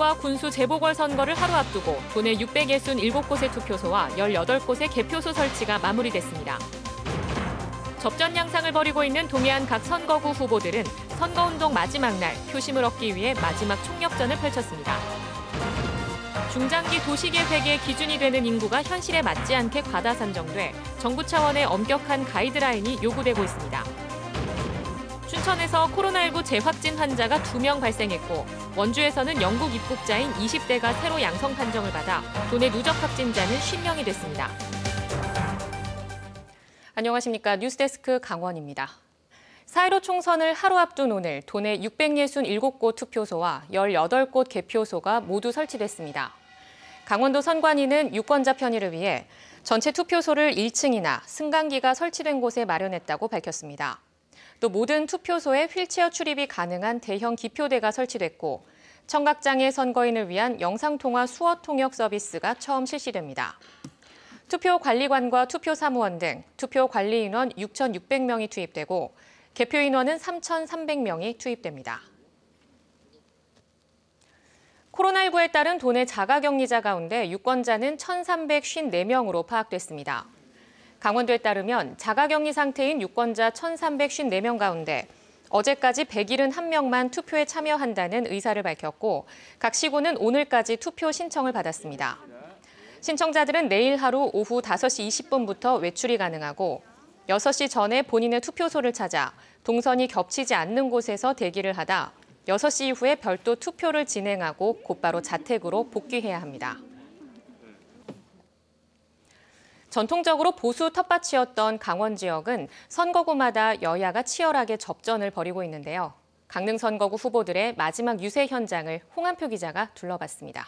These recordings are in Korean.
총선과 군수 재보궐선거를 하루 앞두고 도내 667곳의 투표소와 18곳의 개표소 설치가 마무리됐습니다. 접전 양상을 벌이고 있는 동해안 각 선거구 후보들은 선거운동 마지막 날 표심을 얻기 위해 마지막 총력전을 펼쳤습니다. 중장기 도시계획의 기준이 되는 인구가 현실에 맞지 않게 과다 산정돼 정부 차원의 엄격한 가이드라인이 요구되고 있습니다. 춘천에서 코로나19 재확진 환자가 2명 발생했고 원주에서는 영국 입국자인 20대가 새로 양성 판정을 받아 도내 누적 확진자는 50명이 됐습니다. 안녕하십니까. 뉴스데스크 강원입니다. 4.15 총선을 하루 앞둔 오늘 도내 667곳 투표소와 18곳 개표소가 모두 설치됐습니다. 강원도 선관위는 유권자 편의를 위해 전체 투표소를 1층이나 승강기가 설치된 곳에 마련했다고 밝혔습니다. 또 모든 투표소에 휠체어 출입이 가능한 대형 기표대가 설치됐고 청각장애 선거인을 위한 영상통화 수어 통역 서비스가 처음 실시됩니다. 투표 관리관과 투표 사무원 등 투표 관리 인원 6,600명이 투입되고 개표 인원은 3,300명이 투입됩니다. 코로나19에 따른 도내 자가격리자 가운데 유권자는 1,354명으로 파악됐습니다. 강원도에 따르면 자가격리 상태인 유권자 1,354명 가운데 어제까지 171명만 투표에 참여한다는 의사를 밝혔고 각 시군은 오늘까지 투표 신청을 받았습니다. 신청자들은 내일 하루 오후 5시 20분부터 외출이 가능하고 6시 전에 본인의 투표소를 찾아 동선이 겹치지 않는 곳에서 대기를 하다 6시 이후에 별도 투표를 진행하고 곧바로 자택으로 복귀해야 합니다. 전통적으로 보수 텃밭이었던 강원 지역은 선거구마다 여야가 치열하게 접전을 벌이고 있는데요. 강릉 선거구 후보들의 마지막 유세 현장을 홍한표 기자가 둘러봤습니다.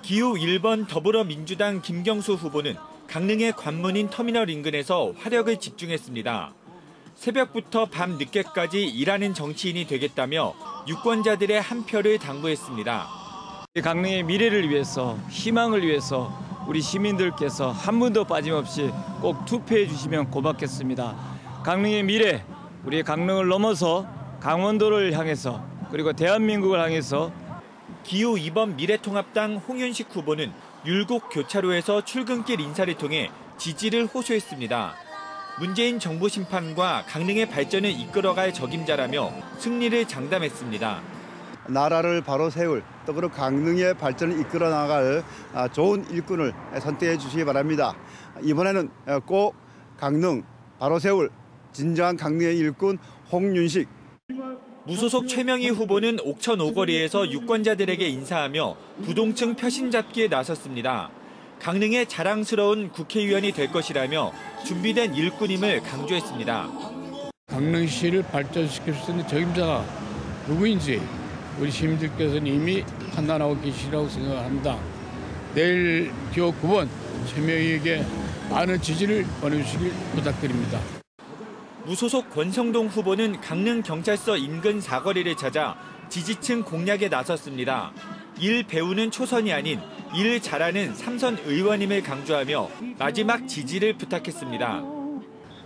기호 1번 더불어민주당 김경수 후보는 강릉의 관문인 터미널 인근에서 화력을 집중했습니다. 새벽부터 밤 늦게까지 일하는 정치인이 되겠다며 유권자들의 한 표를 당부했습니다. 강릉의 미래를 위해서, 희망을 위해서 우리 시민들께서 한 분도 빠짐없이 꼭 투표해 주시면 고맙겠습니다. 강릉의 미래, 우리 강릉을 넘어서 강원도를 향해서 그리고 대한민국을 향해서 기호 2번 미래통합당 홍윤식 후보는 율곡 교차로에서 출근길 인사를 통해 지지를 호소했습니다. 문재인 정부 심판과 강릉의 발전을 이끌어갈 적임자라며 승리를 장담했습니다. 나라를 바로 세울 또 그리고 강릉의 발전을 이끌어 나갈 좋은 일꾼을 선택해 주시기 바랍니다. 이번에는 꼭 강릉 바로 세울 진정한 강릉의 일꾼 홍윤식. 무소속 최명희 후보는 옥천 오거리에서 유권자들에게 인사하며 부동층 표심 잡기에 나섰습니다. 강릉의 자랑스러운 국회의원이 될 것이라며 준비된 일꾼임을 강조했습니다. 강릉시를 발전시킬 수 있는 적임자가 누구인지 우리 시민들께서는 이미 판단하고 계시라고 생각합니다. 내일 기호 9번 최명희에게 많은 지지를 보내주시길 부탁드립니다. 무소속 권성동 후보는 강릉경찰서 인근 사거리를 찾아 지지층 공략에 나섰습니다. 일 배우는 초선이 아닌 일 잘하는 삼선 의원임을 강조하며 마지막 지지를 부탁했습니다.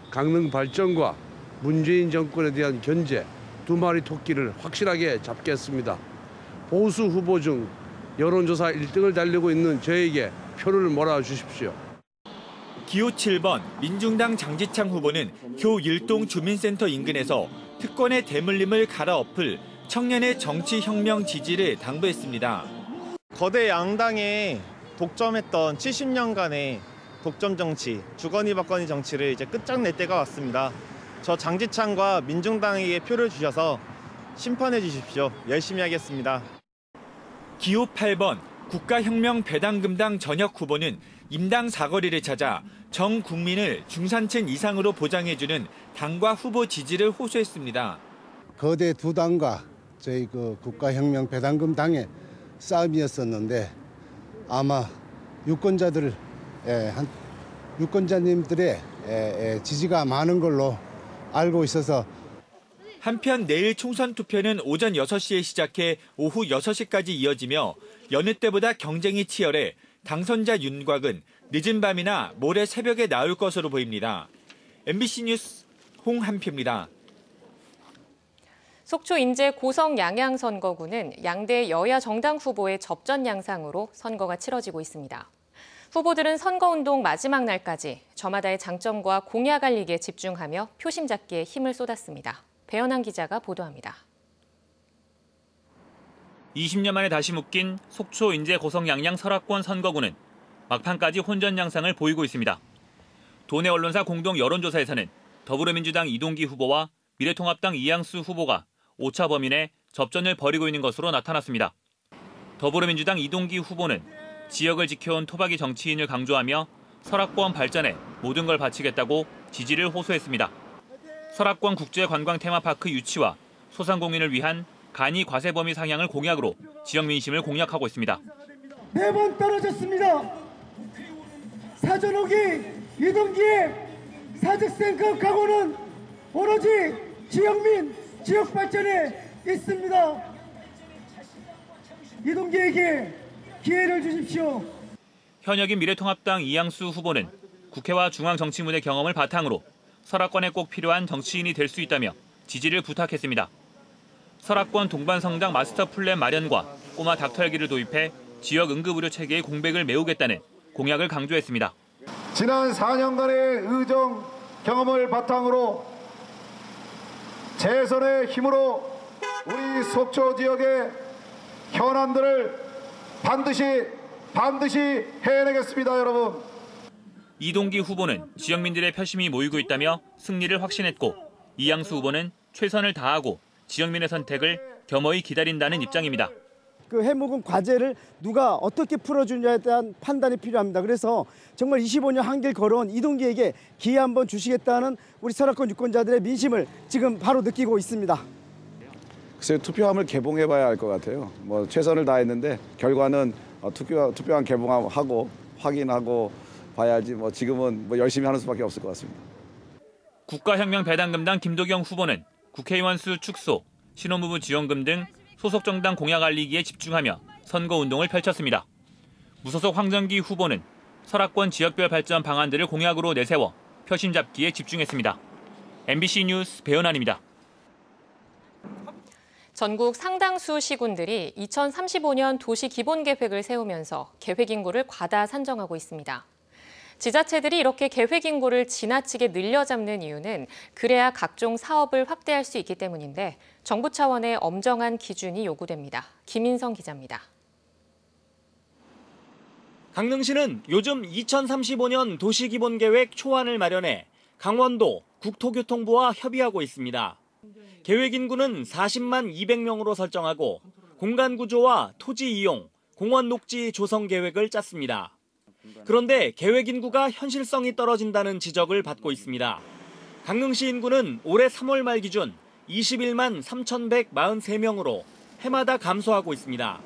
강릉 발전과 문재인 정권에 대한 견제, 두 마리 토끼를 확실하게 잡겠습니다. 보수 후보 중 여론조사 1등을 달리고 있는 저에게 표를 몰아주십시오. 기호 7번 민중당 장지창 후보는 교 일동 주민센터 인근에서 특권의 대물림을 갈아엎을 청년의 정치혁명 지지를 당부했습니다. 거대 양당의 독점했던 70년간의 독점 정치, 주거니 받거니 정치를 이제 끝장낼 때가 왔습니다. 저 장지창과 민중당에게 표를 주셔서 심판해 주십시오. 열심히 하겠습니다. 기호 8번 국가혁명배당금당 전혁 후보는 임당 사거리를 찾아 전 국민을 중산층 이상으로 보장해주는 당과 후보 지지를 호소했습니다. 거대 두 당과 저희 국가혁명배당금당의 싸움이었었는데 아마 유권자님들의 지지가 많은 걸로 알고 있어서. 한편 내일 총선 투표는 오전 6시에 시작해 오후 6시까지 이어지며 여느 때보다 경쟁이 치열해 당선자 윤곽은 늦은 밤이나 모레 새벽에 나올 것으로 보입니다. MBC 뉴스 홍한표입니다. 속초 인제 고성 양양 선거구는 양대 여야 정당 후보의 접전 양상으로 선거가 치러지고 있습니다. 후보들은 선거운동 마지막 날까지 저마다의 장점과 공약 알리기에 집중하며 표심 잡기에 힘을 쏟았습니다. 배현한 기자가 보도합니다. 20년 만에 다시 묶인 속초 인제 고성 양양 설악권 선거구는 막판까지 혼전 양상을 보이고 있습니다. 도내 언론사 공동 여론조사에서는 더불어민주당 이동기 후보와 미래통합당 이양수 후보가 오차 범위 내 접전을 벌이고 있는 것으로 나타났습니다. 더불어민주당 이동기 후보는 지역을 지켜온 토박이 정치인을 강조하며 설악권 발전에 모든 걸 바치겠다고 지지를 호소했습니다. 설악권 국제관광 테마파크 유치와 소상공인을 위한 간이 과세 범위 상향을 공약으로 지역 민심을 공략하고 있습니다. 매번 떨어졌습니다. 사전오기 이동기의 사직생급 각오는 오로지 지역민, 지역 발전에 있습니다. 이동기에게 기회를 주십시오. 현역인 미래통합당 이양수 후보는 국회와 중앙정치문의 경험을 바탕으로 설악권에 꼭 필요한 정치인이 될 수 있다며 지지를 부탁했습니다. 설악권 동반성장 마스터 플랜 마련과 꼬마 닥터헬기를 도입해 지역 응급의료 체계의 공백을 메우겠다는 공약을 강조했습니다. 지난 4년간의 의정 경험을 바탕으로 재선의 힘으로 우리 속초 지역의 현안들을 반드시 해내겠습니다, 여러분. 이동기 후보는 지역민들의 표심이 모이고 있다며 승리를 확신했고 이양수 후보는 최선을 다하고 지역민의 선택을 겸허히 기다린다는 입장입니다. 그 해묵은 과제를 누가 어떻게 풀어주냐에 대한 판단이 필요합니다. 그래서 정말 25년 한길 걸어온 이동기에게 기회 한번 주시겠다는 우리 설악권 유권자들의 민심을 지금 바로 느끼고 있습니다. 글쎄요, 투표함을 개봉해봐야 할 것 같아요. 최선을 다했는데 결과는 투표함 개봉하고 확인하고 봐야지. 지금은 열심히 하는 수밖에 없을 것 같습니다. 국가혁명배당금당 김도경 후보는 국회의원 수 축소, 신혼부부 지원금 등 소속 정당 공약 알리기에 집중하며 선거운동을 펼쳤습니다. 무소속 황정기 후보는 설악권 지역별 발전 방안들을 공약으로 내세워 표심 잡기에 집중했습니다. MBC 뉴스 배현환입니다. 전국 상당수 시군들이 2035년 도시 기본 계획을 세우면서 계획 인구를 과다 산정하고 있습니다. 지자체들이 이렇게 계획 인구를 지나치게 늘려잡는 이유는 그래야 각종 사업을 확대할 수 있기 때문인데 정부 차원의 엄정한 기준이 요구됩니다. 김인성 기자입니다. 강릉시는 요즘 2035년 도시기본계획 초안을 마련해 강원도 국토교통부와 협의하고 있습니다. 계획 인구는 40만 200명으로 설정하고 공간 구조와 토지 이용, 공원 녹지 조성 계획을 짰습니다. 그런데 계획 인구가 현실성이 떨어진다는 지적을 받고 있습니다. 강릉시 인구는 올해 3월 말 기준 21만 3,143명으로 해마다 감소하고 있습니다.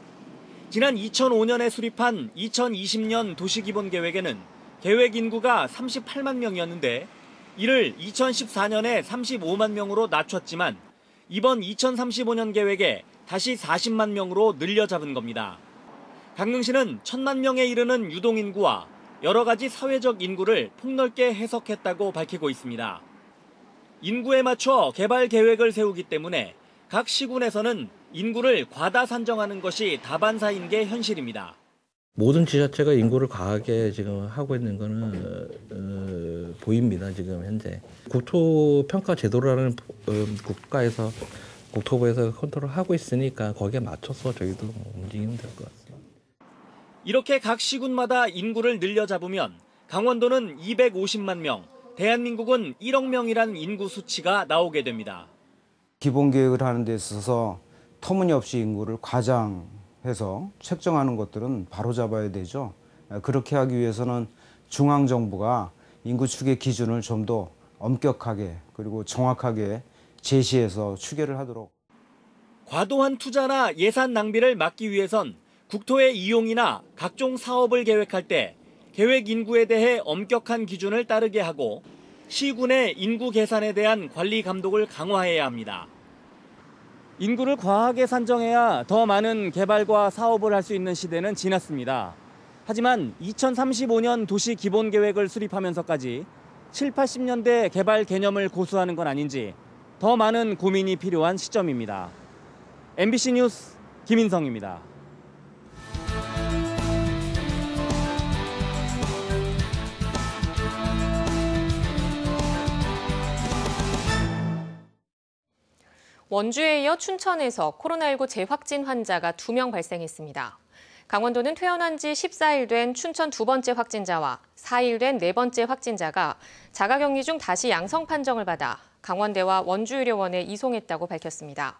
지난 2005년에 수립한 2020년 도시기본계획에는 계획 인구가 38만 명이었는데 이를 2014년에 35만 명으로 낮췄지만 이번 2035년 계획에 다시 40만 명으로 늘려 잡은 겁니다. 강릉시는 1,000만 명에 이르는 유동인구와 여러 가지 사회적 인구를 폭넓게 해석했다고 밝히고 있습니다. 인구에 맞춰 개발 계획을 세우기 때문에 각 시군에서는 인구를 과다 산정하는 것이 다반사인 게 현실입니다. 모든 지자체가 인구를 과하게 지금 하고 있는 거는 보입니다. 지금 현재 국토평가 제도라는 국가에서 국토부에서 컨트롤하고 있으니까 거기에 맞춰서 저희도 움직이면 될 것 같습니다. 이렇게 각 시군마다 인구를 늘려 잡으면 강원도는 250만 명, 대한민국은 1억 명이란 인구 수치가 나오게 됩니다. 기본계획을 하는 데 있어서 터무니없이 인구를 과장해서 책정하는 것들은 바로잡아야 되죠. 그렇게 하기 위해서는 중앙정부가 인구 추계 기준을 좀 더 엄격하게 그리고 정확하게 제시해서 추계를 하도록. 과도한 투자나 예산 낭비를 막기 위해선 국토의 이용이나 각종 사업을 계획할 때 계획 인구에 대해 엄격한 기준을 따르게 하고 시군의 인구 계산에 대한 관리 감독을 강화해야 합니다. 인구를 과하게 산정해야 더 많은 개발과 사업을 할 수 있는 시대는 지났습니다. 하지만 2035년 도시 기본 계획을 수립하면서까지 7, 80년대 개발 개념을 고수하는 건 아닌지 더 많은 고민이 필요한 시점입니다. MBC 뉴스 김인성입니다. 원주에 이어 춘천에서 코로나19 재확진 환자가 2명 발생했습니다. 강원도는 퇴원한 지 14일 된 춘천 2번째 확진자와 4일 된 4번째 확진자가 자가격리 중 다시 양성 판정을 받아 강원대와 원주의료원에 이송했다고 밝혔습니다.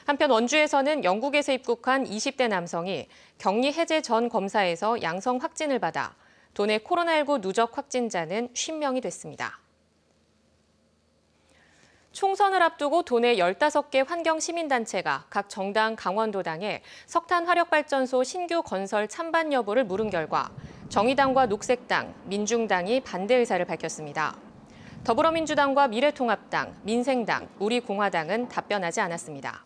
한편 원주에서는 영국에서 입국한 20대 남성이 격리 해제 전 검사에서 양성 확진을 받아 도내 코로나19 누적 확진자는 50명이 됐습니다. 총선을 앞두고 도내 15개 환경시민단체가 각 정당 강원도당에 석탄 화력발전소 신규 건설 찬반 여부를 물은 결과 정의당과 녹색당, 민중당이 반대 의사를 밝혔습니다. 더불어민주당과 미래통합당, 민생당, 우리공화당은 답변하지 않았습니다.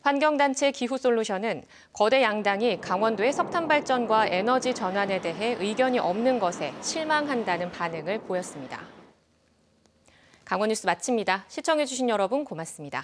환경단체 기후솔루션은 거대 양당이 강원도의 석탄 발전과 에너지 전환에 대해 의견이 없는 것에 실망한다는 반응을 보였습니다. 강원뉴스 마칩니다. 시청해주신 여러분 고맙습니다.